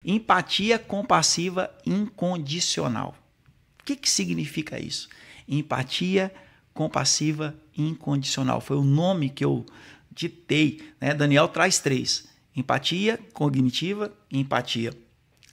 Empatia compassiva incondicional. O que significa isso? Empatia compassiva incondicional. Foi o nome que eu ditei, né? Daniel traz 3. Empatia cognitiva, empatia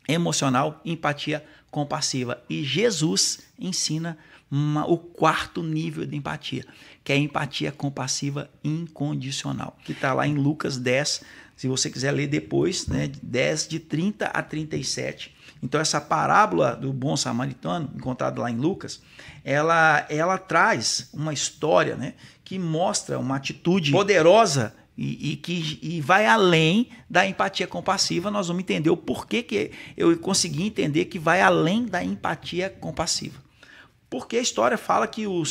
emocional, empatia compassiva. E Jesus ensina o 4º nível de empatia, que é a empatia compassiva incondicional, que está lá em Lucas 10, se você quiser ler depois, né, 10, de 30 a 37. Então, essa parábola do bom samaritano, encontrada lá em Lucas, ela traz uma história, né, que mostra uma atitude poderosa e vai além da empatia compassiva. Nós vamos entender o porquê que eu consegui entender que vai além da empatia compassiva. Porque a história fala que o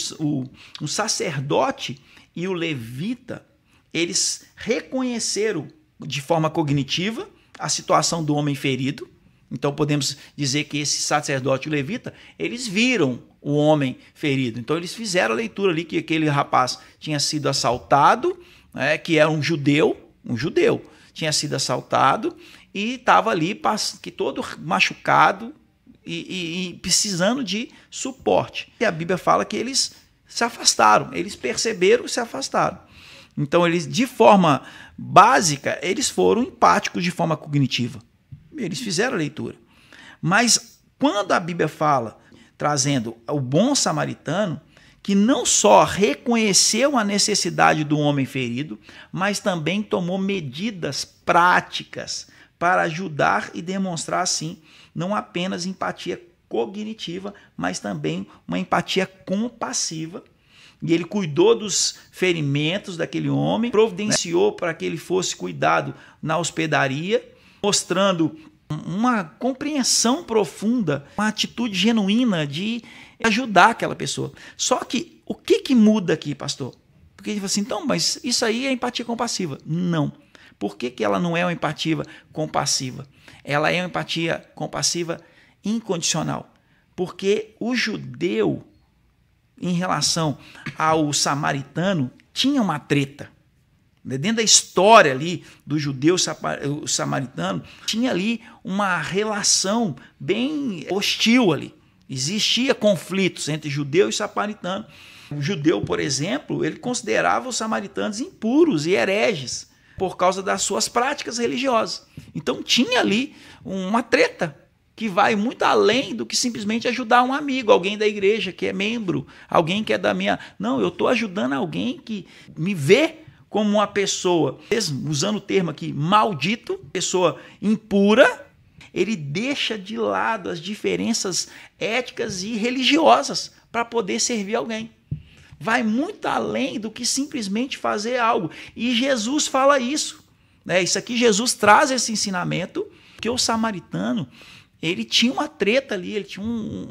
sacerdote e o levita, eles reconheceram de forma cognitiva a situação do homem ferido. Então podemos dizer que esse sacerdote e o levita, eles viram o homem ferido. Então eles fizeram a leitura ali que aquele rapaz tinha sido assaltado, né, que era um judeu, tinha sido assaltado e estava ali que todo machucado e precisando de suporte. E a Bíblia fala que eles se afastaram, eles perceberam e se afastaram. Então eles, de forma básica, eles foram empáticos de forma cognitiva. Eles fizeram a leitura. Mas quando a Bíblia fala, trazendo o bom samaritano, que não só reconheceu a necessidade do homem ferido, mas também tomou medidas práticas para ajudar e demonstrar, assim, não apenas empatia cognitiva, mas também uma empatia compassiva. E ele cuidou dos ferimentos daquele homem, providenciou para que ele fosse cuidado na hospedaria, mostrando uma compreensão profunda, uma atitude genuína de ajudar aquela pessoa. Só que o que muda aqui, pastor? Porque ele fala assim, então, mas isso aí é empatia compassiva. Não. Por que ela não é uma empatia compassiva? Ela é uma empatia compassiva incondicional. Porque o judeu, em relação ao samaritano, tinha uma treta. Dentro da história ali do judeu samaritano, tinha ali uma relação bem hostil ali. Existia conflitos entre judeu e samaritano. O judeu, por exemplo, ele considerava os samaritanos impuros e hereges por causa das suas práticas religiosas. Então tinha ali uma treta que vai muito além do que simplesmente ajudar um amigo, alguém da igreja que é membro, alguém que é da minha... Não, eu estou ajudando alguém que me vê como uma pessoa, usando o termo aqui, maldito, pessoa impura. Ele deixa de lado as diferenças éticas e religiosas para poder servir alguém. Vai muito além do que simplesmente fazer algo. E Jesus fala isso, né? Isso aqui, Jesus traz esse ensinamento, que o samaritano, ele tinha uma treta ali, ele tinha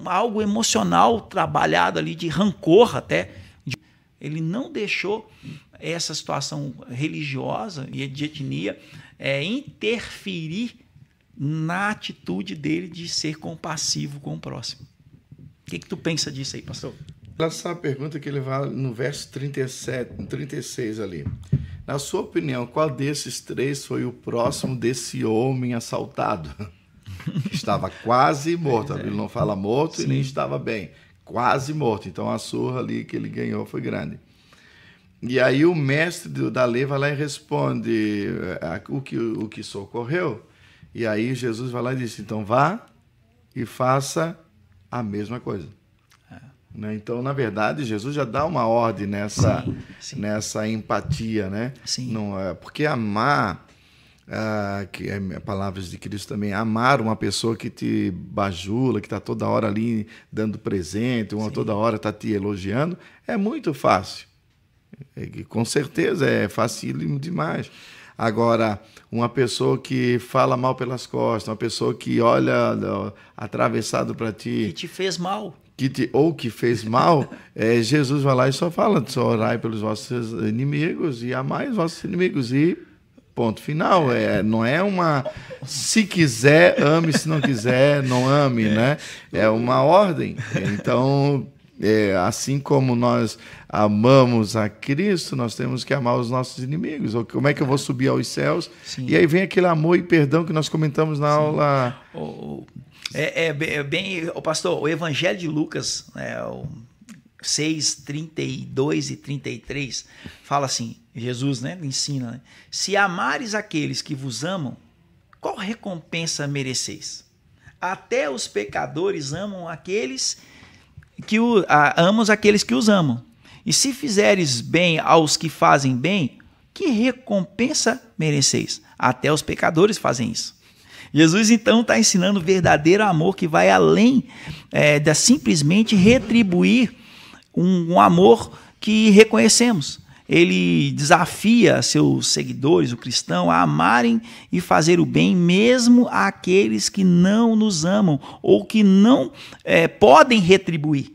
algo emocional trabalhado ali, de rancor até. Ele não deixou essa situação religiosa e de etnia interferir na atitude dele de ser compassivo com o próximo. O que tu pensa disso aí, pastor? Essa pergunta que ele vai no verso 36 ali. Na sua opinião, qual desses 3 foi o próximo desse homem assaltado? Estava quase morto. A Bíblia não fala morto. Sim. E nem estava bem. Quase morto. Então a surra ali que ele ganhou foi grande. E aí o mestre da lei vai lá e responde o que socorreu. E aí Jesus vai lá e diz, então vá e faça a mesma coisa. Então, na verdade, Jesus já dá uma ordem nessa empatia, né? Sim. Não, porque amar, que é palavras de Cristo também, amar uma pessoa que te bajula, que está toda hora ali dando presente, toda hora está te elogiando, é muito fácil. Com certeza é facílimo demais. Agora, uma pessoa que fala mal pelas costas, uma pessoa que olha atravessado para ti... Que te fez mal. Que fez mal, Jesus vai lá e só fala, só orai pelos vossos inimigos e amai os vossos inimigos. E ponto final. Não é uma... Se quiser, ame. Se não quiser, não ame, né? É uma ordem. Então... assim como nós amamos a Cristo, nós temos que amar os nossos inimigos. Ou como é que eu vou subir aos céus? Sim. E aí vem aquele amor e perdão que nós comentamos na aula. Pastor, o Evangelho de Lucas, 6, 32 e 33, fala assim, Jesus, né, ensina, né? Se amares aqueles que vos amam, qual recompensa mereceis? Até os pecadores amam aqueles que os amam. E se fizeres bem aos que fazem bem, que recompensa mereceis? Até os pecadores fazem isso. Jesus, então, está ensinando o verdadeiro amor que vai além de simplesmente retribuir um amor que reconhecemos. Ele desafia seus seguidores, o cristão, a amarem e fazer o bem mesmo àqueles que não nos amam ou que não podem retribuir.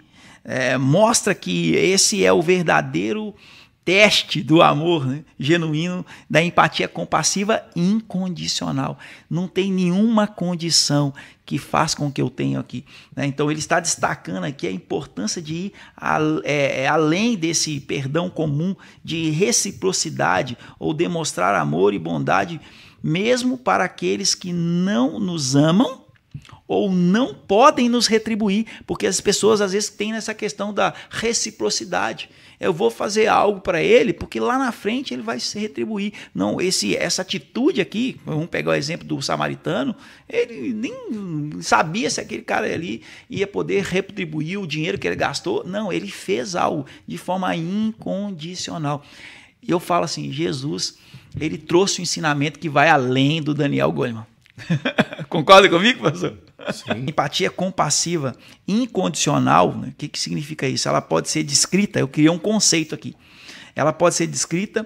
Mostra que esse é o verdadeiro teste do amor, né, genuíno, da empatia compassiva incondicional. Não tem nenhuma condição que faz com que eu tenha aqui, né? Então ele está destacando aqui a importância de ir além desse perdão comum, de reciprocidade ou demonstrar amor e bondade mesmo para aqueles que não nos amam ou não podem nos retribuir, porque as pessoas às vezes têm essa questão da reciprocidade. Eu vou fazer algo para ele, porque lá na frente ele vai se retribuir. Não, essa atitude aqui, vamos pegar o exemplo do samaritano, ele nem sabia se aquele cara ali ia poder retribuir o dinheiro que ele gastou. Não, ele fez algo de forma incondicional. E eu falo assim, Jesus, ele trouxe um ensinamento que vai além do Daniel Goleman. Concorda comigo, pastor? Sim. Empatia compassiva incondicional, né? O que significa isso? Ela pode ser descrita, eu criei um conceito aqui. Ela pode ser descrita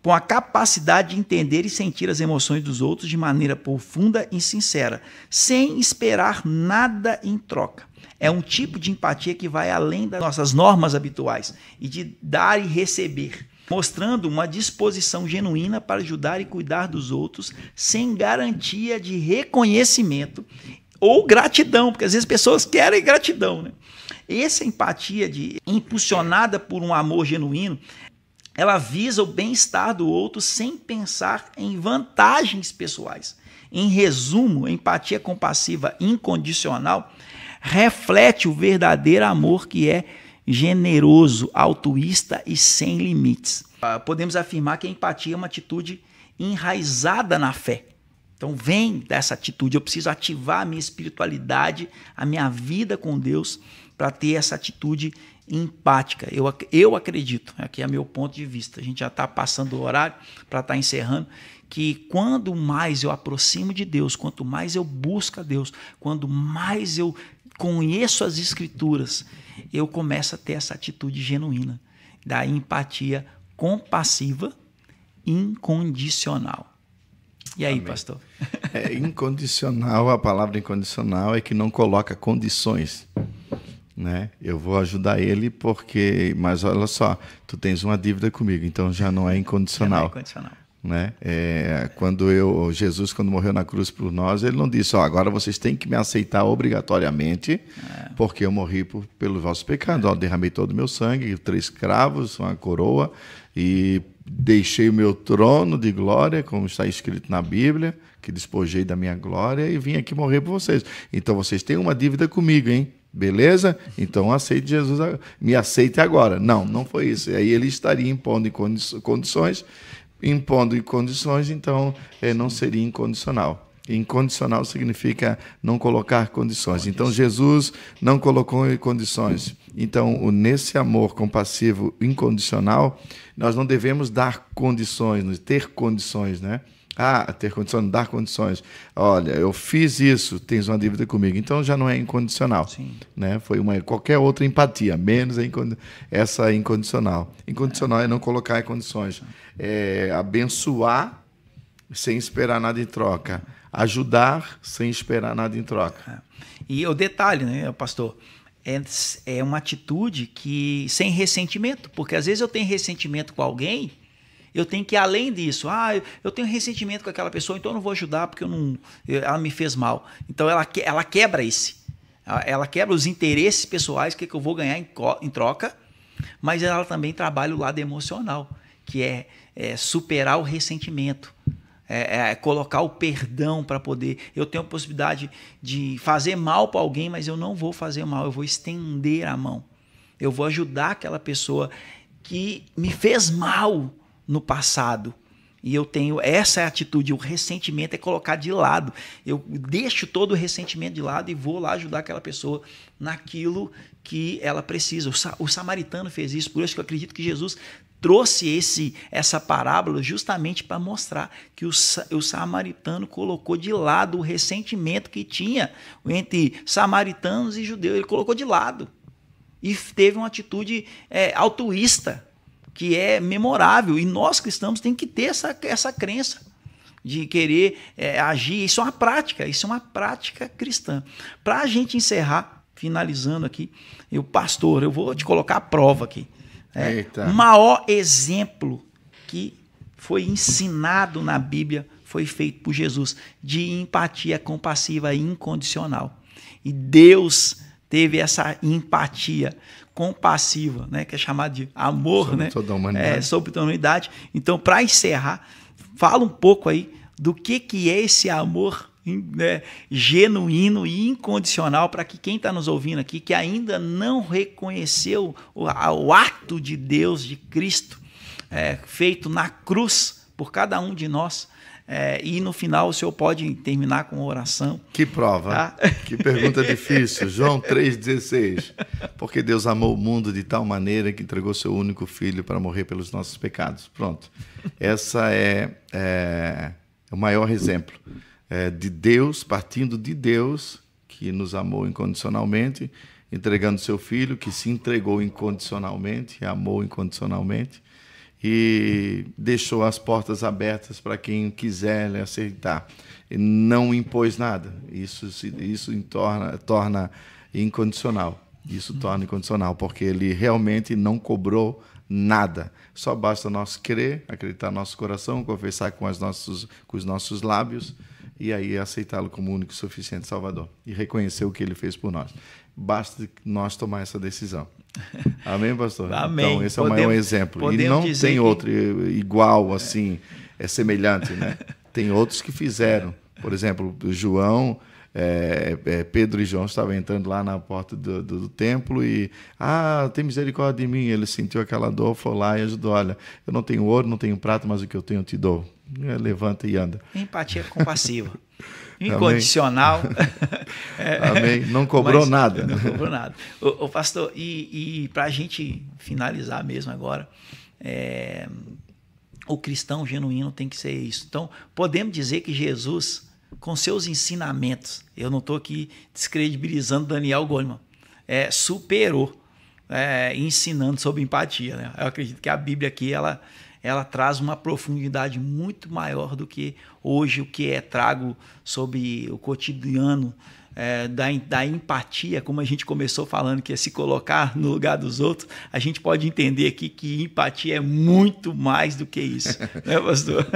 com a capacidade de entender e sentir as emoções dos outros de maneira profunda e sincera, sem esperar nada em troca. É um tipo de empatia que vai além das nossas normas habituais e de dar e receber, mostrando uma disposição genuína para ajudar e cuidar dos outros sem garantia de reconhecimento ou gratidão, porque às vezes pessoas querem gratidão, né? Essa empatia impulsionada por um amor genuíno, ela visa o bem-estar do outro sem pensar em vantagens pessoais. Em resumo, a empatia compassiva incondicional reflete o verdadeiro amor que é generoso, altruísta e sem limites. Podemos afirmar que a empatia é uma atitude enraizada na fé. Então vem dessa atitude, eu preciso ativar a minha espiritualidade, a minha vida com Deus para ter essa atitude empática. Eu acredito, aqui é meu ponto de vista, a gente já está passando o horário para estar encerrando, que quando mais eu aproximo de Deus, quanto mais eu busco a Deus, quanto mais eu conheço as Escrituras, eu começo a ter essa atitude genuína da empatia compassiva incondicional. E aí, amém, pastor? Incondicional, a palavra incondicional é que não coloca condições, né? Eu vou ajudar ele porque, mas olha só, tu tens uma dívida comigo, então já não é incondicional. Já não é incondicional. Né? Jesus, quando morreu na cruz por nós, ele não disse, agora vocês têm que me aceitar obrigatoriamente, porque eu morri pelos vossos pecados. Eu derramei todo o meu sangue, 3 cravos, uma coroa, e deixei o meu trono de glória, como está escrito na Bíblia, que despojei da minha glória e vim aqui morrer por vocês. Então vocês têm uma dívida comigo, hein? Beleza? Então aceite Jesus, me aceite agora. Não foi isso. Aí ele estaria impondo condições, então não seria incondicional. Incondicional significa não colocar condições. Então Jesus não colocou condições. Então, nesse amor compassivo incondicional, nós não devemos dar condições, ter condições, né? Ter condições, dar condições. Olha, eu fiz isso, tens uma dívida comigo. Então já não é incondicional. Sim. Né? Foi qualquer outra empatia, menos essa incondicional. Incondicional é não colocar condições. É abençoar sem esperar nada em troca. Ajudar sem esperar nada em troca. E o detalhe, né, pastor? É uma atitude que sem ressentimento. Porque às vezes eu tenho ressentimento com alguém, eu tenho que ir além disso. Eu tenho ressentimento com aquela pessoa, então eu não vou ajudar porque ela me fez mal. Então ela quebra esse. Ela quebra os interesses pessoais, o que eu vou ganhar em troca, mas ela também trabalha o lado emocional, que é superar o ressentimento, colocar o perdão para poder... Eu tenho a possibilidade de fazer mal para alguém, mas eu não vou fazer mal, eu vou estender a mão. Eu vou ajudar aquela pessoa que me fez mal no passado. E eu tenho essa atitude, o ressentimento é colocar de lado. Eu deixo todo o ressentimento de lado e vou lá ajudar aquela pessoa naquilo que ela precisa. O samaritano fez isso, por isso que eu acredito que Jesus trouxe essa parábola justamente para mostrar que o samaritano colocou de lado o ressentimento que tinha entre samaritanos e judeus. Ele colocou de lado e teve uma atitude altruísta, que é memorável, e nós cristãos temos que ter essa crença de querer agir. Isso é uma prática cristã. Para a gente encerrar, finalizando aqui, pastor, eu vou te colocar a prova aqui. O maior exemplo que foi ensinado na Bíblia foi feito por Jesus, de empatia compassiva e incondicional. E Deus teve essa empatia compassiva, né, que é chamado de amor, sobre, né, toda a humanidade. Sobre toda a humanidade. Então, para encerrar, fala um pouco aí do que é esse amor, né, genuíno e incondicional, para que quem está nos ouvindo aqui, que ainda não reconheceu o ato de Deus, de Cristo, feito na cruz por cada um de nós. E no final o senhor pode terminar com uma oração. Que prova, tá? Que pergunta difícil. João 3,16. Porque Deus amou o mundo de tal maneira que entregou seu único filho para morrer pelos nossos pecados. Pronto. Essa é o maior exemplo de Deus, partindo de Deus, que nos amou incondicionalmente, entregando seu filho, que se entregou incondicionalmente, amou incondicionalmente, e deixou as portas abertas para quem quiser aceitar. E não impôs nada. Isso torna incondicional. Isso torna incondicional, porque ele realmente não cobrou nada. Só basta nós crer, acreditar no nosso coração, confessar com os nossos lábios, e aí aceitá-lo como único e suficiente Salvador. E reconhecer o que ele fez por nós. Basta nós tomar essa decisão. Amém, pastor? Amém. Então, esse é o maior exemplo. E não tem outro igual, assim, semelhante, né? Tem outros que fizeram. Por exemplo, João, Pedro e João estavam entrando lá na porta do templo e, tem misericórdia de mim. Ele sentiu aquela dor, foi lá e ajudou. Olha, eu não tenho ouro, não tenho prata, mas o que eu tenho eu te dou. Levanta e anda. Empatia compassiva. Incondicional. Amém. Não cobrou nada. Não cobrou nada. Ô, pastor, e para a gente finalizar mesmo agora, o cristão genuíno tem que ser isso. Então, podemos dizer que Jesus, com seus ensinamentos, eu não estou aqui descredibilizando Daniel Goleman, superou, ensinando sobre empatia, né? Eu acredito que a Bíblia aqui, ela traz uma profundidade muito maior do que hoje o que é trago sobre o cotidiano da empatia, como a gente começou falando, que é se colocar no lugar dos outros. A gente pode entender aqui que empatia é muito mais do que isso, né, pastor?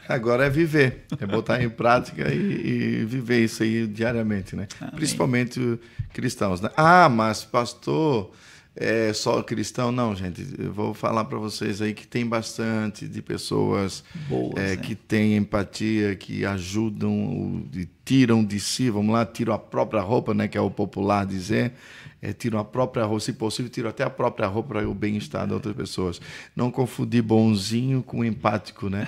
Agora é viver, botar em prática e viver isso aí diariamente, né? Amém. Principalmente cristãos, né? Mas pastor... só cristão? Não, gente. Eu vou falar para vocês aí que tem bastante de pessoas boas, que têm empatia, que ajudam, tiram de si, vamos lá, tiram a própria roupa, né, que é o popular dizer, tiram a própria roupa, se possível, tiram até a própria roupa para o bem-estar de outras pessoas. Não confundir bonzinho com empático, né?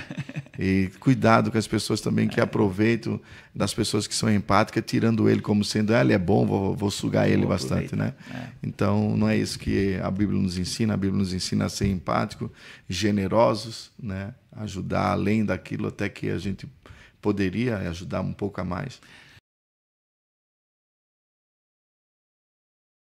E cuidado com as pessoas também que aproveitam das pessoas que são empáticas, tirando ele como sendo, ele é bom, vou sugar ele bastante, né? Então, não é isso que a Bíblia nos ensina. A Bíblia nos ensina a ser empático, generosos, né? Ajudar além daquilo até que a gente poderia ajudar um pouco a mais.